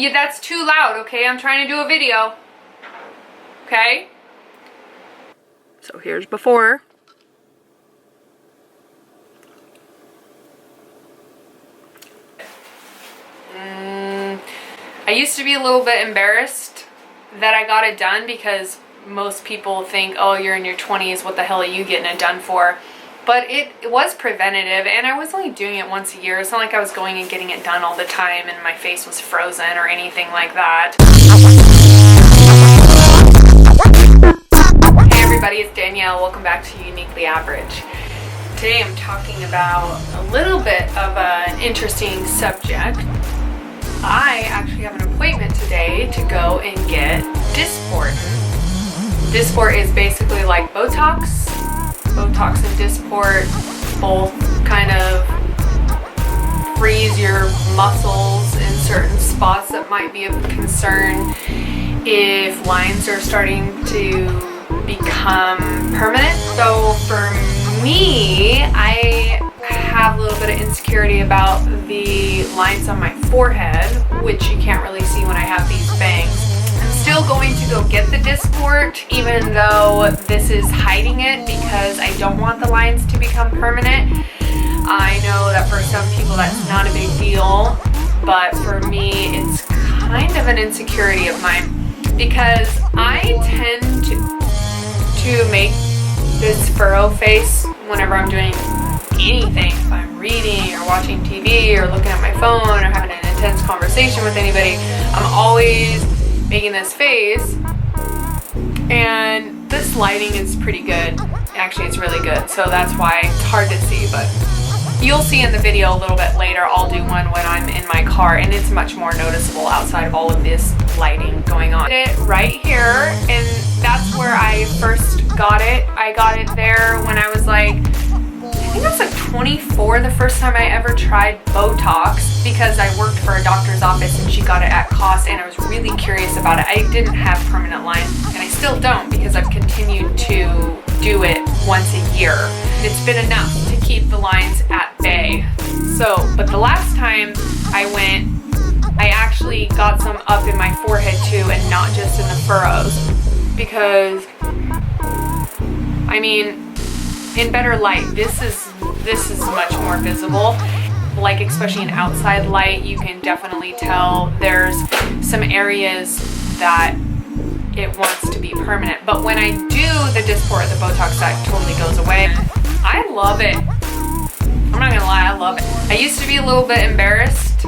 that's too loud, okay? I'm trying to do a video. Okay? So here's before. I used to be a little bit embarrassed that I got it done because most people think, oh, you're in your 20s, what the hell are you getting it done for? But it was preventative, and I was only doing it once a year. It's not like I was going and getting it done all the time and my face was frozen or anything like that. Hey everybody, it's Danielle. Welcome back to Uniquely Average. Today I'm talking about a little bit of an interesting subject. I actually have an appointment today to go and get Dysport. Dysport is basically like Botox. Botox and Dysport both kind of freeze your muscles in certain spots that might be of concern if lines are starting to become permanent. So for me, I have a little bit of insecurity about the lines on my forehead, which you can't really see when I have these bangs. I'm still going to go get the Dysport, even though this is hiding it because I don't want the lines to become permanent. I know that for some people that's not a big deal, but for me it's kind of an insecurity of mine because I tend to make this furrow face whenever I'm doing anything. If I'm reading or watching TV or looking at my phone or having an intense conversation with anybody, I'm always making this face, and this lighting is pretty good. Actually, it's really good, so that's why it's hard to see, but you'll see in the video a little bit later. I'll do one when I'm in my car, and it's much more noticeable outside of all of this lighting going on. It right here, and that's where I first got it. I got it there when I was like, I think I was like 24 the first time I ever tried Botox because I worked for a doctor's office and she got it at cost, and I was really curious about it. I didn't have permanent lines, and I still don't because I've continued to do it once a year. It's been enough to keep the lines at bay. But the last time I went, I actually got some up in my forehead too and not just in the furrows because, I mean, in better light, this is much more visible. Like especially in outside light, you can definitely tell there's some areas that it wants to be permanent. But when I do the Dysport, the Botox, that totally goes away. I love it. I'm not gonna lie, I love it. I used to be a little bit embarrassed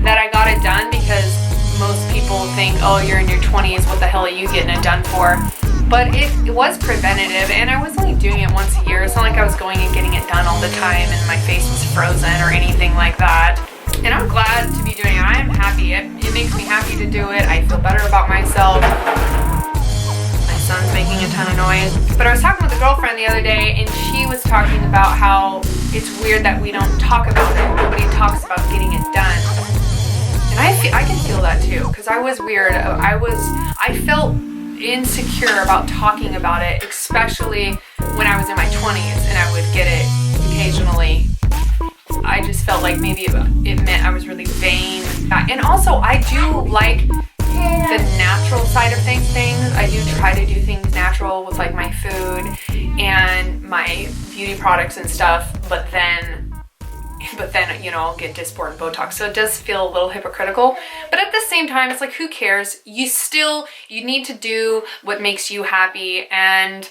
that I got it done because most people think, oh, you're in your 20s, what the hell are you getting it done for? But it was preventative, and I was only doing it once a year. It's not like I was going and getting it done all the time and my face was frozen or anything like that. And I'm glad to be doing it. I am happy. It makes me happy to do it. I feel better about myself. My son's making a ton of noise. But I was talking with a girlfriend the other day, and she was talking about how it's weird that we don't talk about it. Nobody talks about getting it done. And I can feel that too, because I was weird. I felt insecure about talking about it, especially when I was in my 20s and I would get it occasionally. I just felt like maybe it meant I was really vain. And also I do like the natural side of things. I do try to do things natural with like my food and my beauty products and stuff, but then you know, I'll get Dysport and Botox, so it does feel a little hypocritical. But at the same time, it's like, who cares? You need to do what makes you happy, and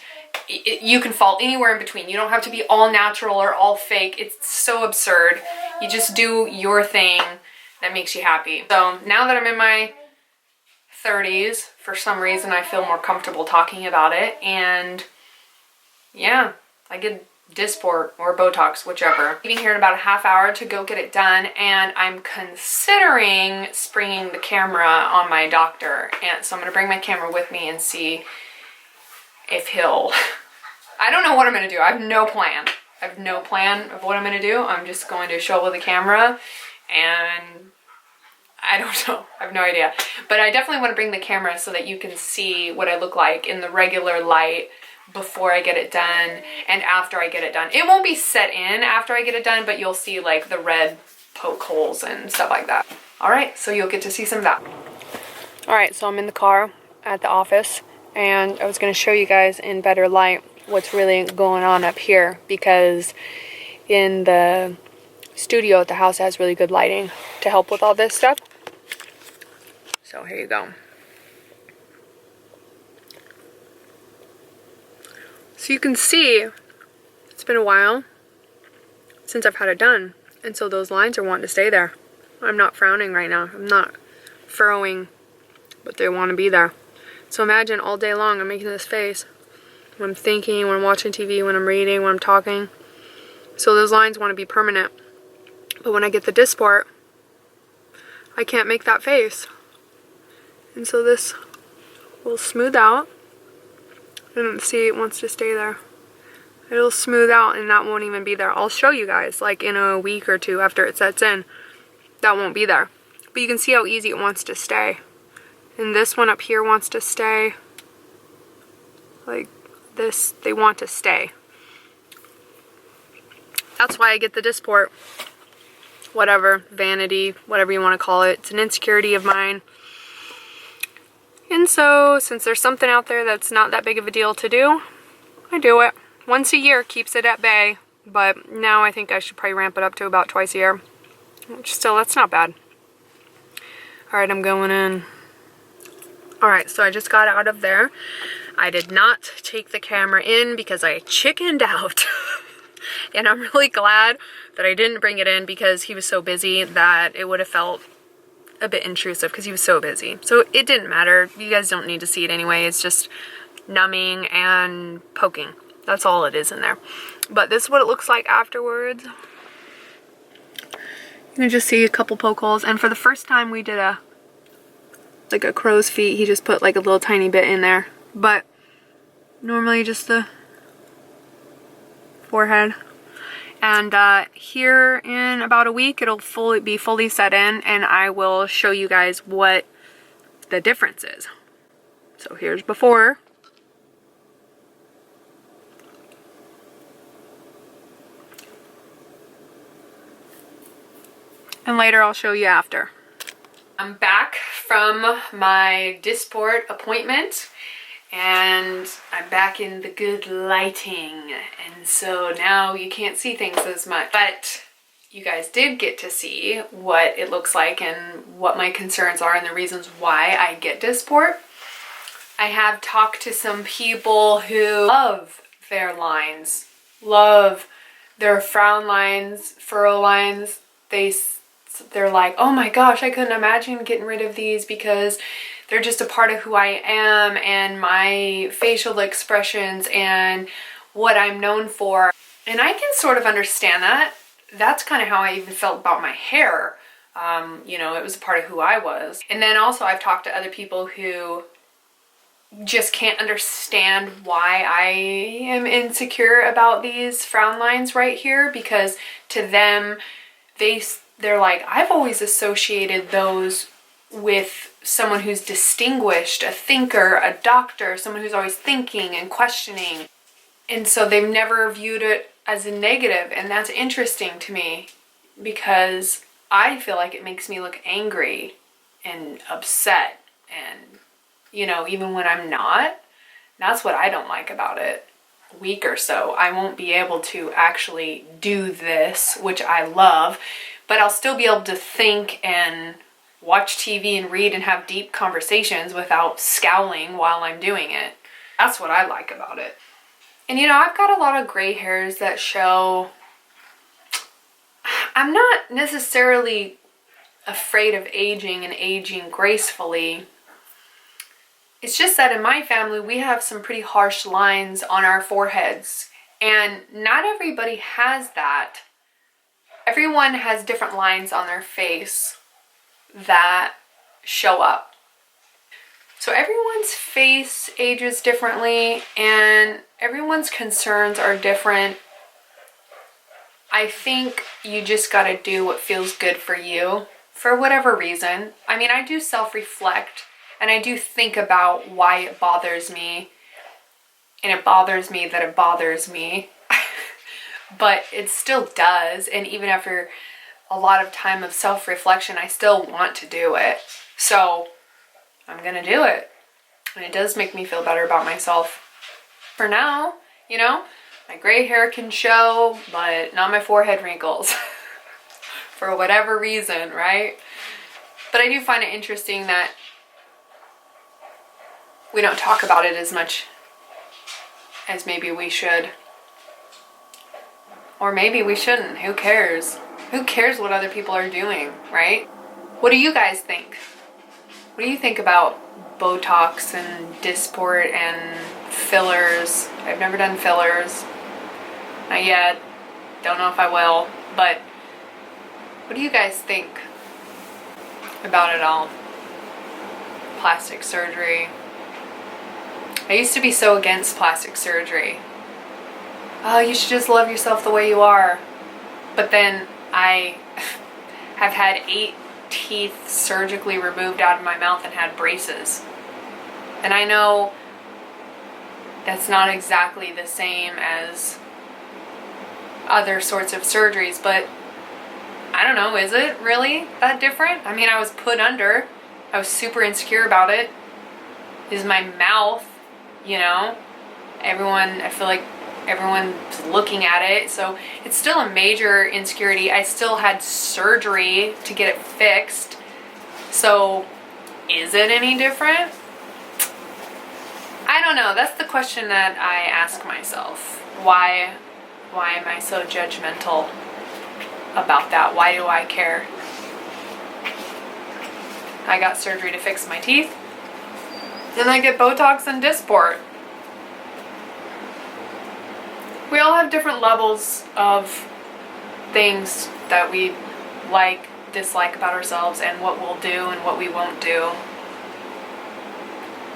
you can fall anywhere in between. You don't have to be all natural or all fake. It's so absurd. You just do your thing that makes you happy. So now that I'm in my 30s, for some reason I feel more comfortable talking about it, and yeah, I get Dysport or Botox, whichever. Leaving here in about a half hour to go get it done, and I'm considering springing the camera on my doctor, and so I'm gonna bring my camera with me and see if he'll I don't know what I'm gonna do. I have no plan. I have no plan of what I'm gonna do. I'm just going to show up with a camera, and I don't know. I have no idea. But I definitely want to bring the camera so that you can see what I look like in the regular light before I get it done and after I get it done. It won't be set in after I get it done, but you'll see like the red poke holes and stuff like that. All right, so you'll get to see some of that. All right, so I'm in the car at the office, and I was going to show you guys in better light what's really going on up here, because in the studio at the house has really good lighting to help with all this stuff. So here you go. So you can see it's been a while since I've had it done, and so those lines are wanting to stay there. I'm not frowning right now. I'm not furrowing, but they want to be there. So imagine all day long I'm making this face when I'm thinking, when I'm watching TV, when I'm reading, when I'm talking. So those lines want to be permanent. But when I get the Dysport, I can't make that face. And so this will smooth out. And see, it wants to stay there. It'll smooth out and that won't even be there. I'll show you guys, like in a week or two after it sets in, that won't be there. But you can see how easy it wants to stay. And this one up here wants to stay. Like this, they want to stay. That's why I get the Dysport. Whatever, vanity, whatever you want to call it. It's an insecurity of mine. And so, since there's something out there that's not that big of a deal to do, I do it. Once a year keeps it at bay, but now I think I should probably ramp it up to about twice a year. Which still, that's not bad. Alright, I'm going in. Alright, so I just got out of there. I did not take the camera in because I chickened out. And I'm really glad that I didn't bring it in because he was so busy that it would have felt a bit intrusive because he was so busy. So it didn't matter. You guys don't need to see it anyway. It's just numbing and poking. That's all it is in there. But this is what it looks like afterwards. You can just see a couple poke holes. And for the first time we did a crow's feet. He just put like a little tiny bit in there. But normally just the forehead. And here in about a week it'll be fully set in, and I will show you guys what the difference is. So here's before. And later I'll show you after. I'm back from my Dysport appointment, and I'm back in the good lighting, and so now you can't see things as much. But you guys did get to see what it looks like and what my concerns are and the reasons why I get Dysport. I have talked to some people who love their lines, love their frown lines, furrow lines. They're like, oh my gosh, I couldn't imagine getting rid of these because they're just a part of who I am and my facial expressions and what I'm known for. And I can sort of understand that. That's kind of how I even felt about my hair. You know, it was a part of who I was. And then also I've talked to other people who just can't understand why I am insecure about these frown lines right here, because to them, they're like, I've always associated those with someone who's distinguished, a thinker, a doctor, someone who's always thinking and questioning. And so they've never viewed it as a negative, and that's interesting to me because I feel like it makes me look angry and upset, and you know, even when I'm not. That's what I don't like about it. A week or so I won't be able to actually do this, which I love, but I'll still be able to think and watch TV and read and have deep conversations without scowling while I'm doing it. That's what I like about it. And you know, I've got a lot of gray hairs that show. I'm not necessarily afraid of aging and aging gracefully. It's just that in my family, we have some pretty harsh lines on our foreheads, and not everybody has that. Everyone has different lines on their face that show up. So everyone's face ages differently and everyone's concerns are different. I think you just gotta do what feels good for you for whatever reason. I mean, I do self-reflect and I do think about why it bothers me, and it bothers me that it bothers me. But it still does, and even after a lot of time of self-reflection, I still want to do it. So I'm gonna do it. And it does make me feel better about myself. For now, you know, my gray hair can show, but not my forehead wrinkles. For whatever reason, right? But I do find it interesting that we don't talk about it as much as maybe we should. Or maybe we shouldn't. Who cares? Who cares what other people are doing, right? What do you guys think? What do you think about Botox and Dysport and fillers? I've never done fillers. Not yet. Don't know if I will. But what do you guys think about it all? Plastic surgery. I used to be so against plastic surgery. Oh, you should just love yourself the way you are. But then I have had 8 teeth surgically removed out of my mouth and had braces. And I know that's not exactly the same as other sorts of surgeries, but I don't know, is it really that different? I mean, I was put under. I was super insecure about it. Is my mouth, you know, I feel like everyone's looking at it, so it's still a major insecurity. I still had surgery to get it fixed, so is it any different? I don't know. That's the question that I ask myself. Why am I so judgmental about that? Why do I care? I got surgery to fix my teeth, then I get Botox and Dysport. We all have different levels of things that we like, dislike about ourselves, and what we'll do and what we won't do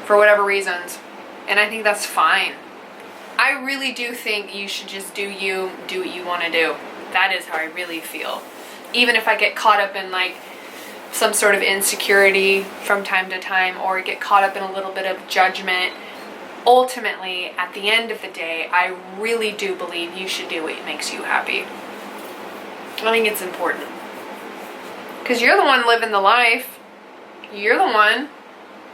for whatever reasons. And I think that's fine. I really do think you should just do you, do what you want to do. That is how I really feel. Even if I get caught up in like some sort of insecurity from time to time, or get caught up in a little bit of judgment, ultimately, at the end of the day, I really do believe you should do what makes you happy. I think it's important. Because you're the one living the life. You're the one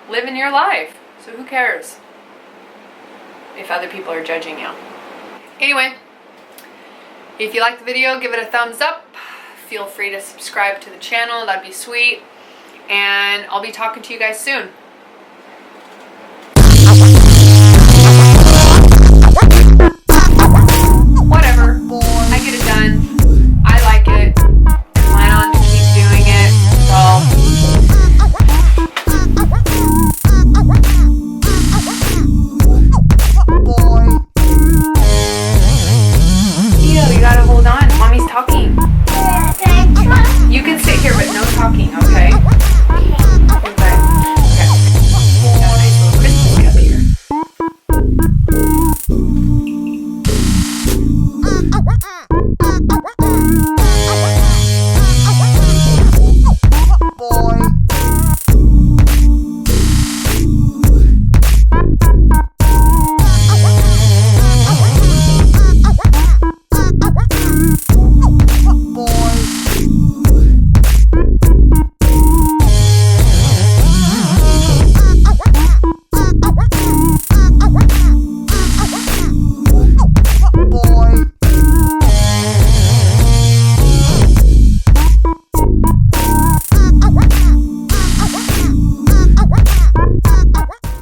living your life. So who cares if other people are judging you? Anyway, if you like the video, give it a thumbs up. Feel free to subscribe to the channel. That'd be sweet. And I'll be talking to you guys soon.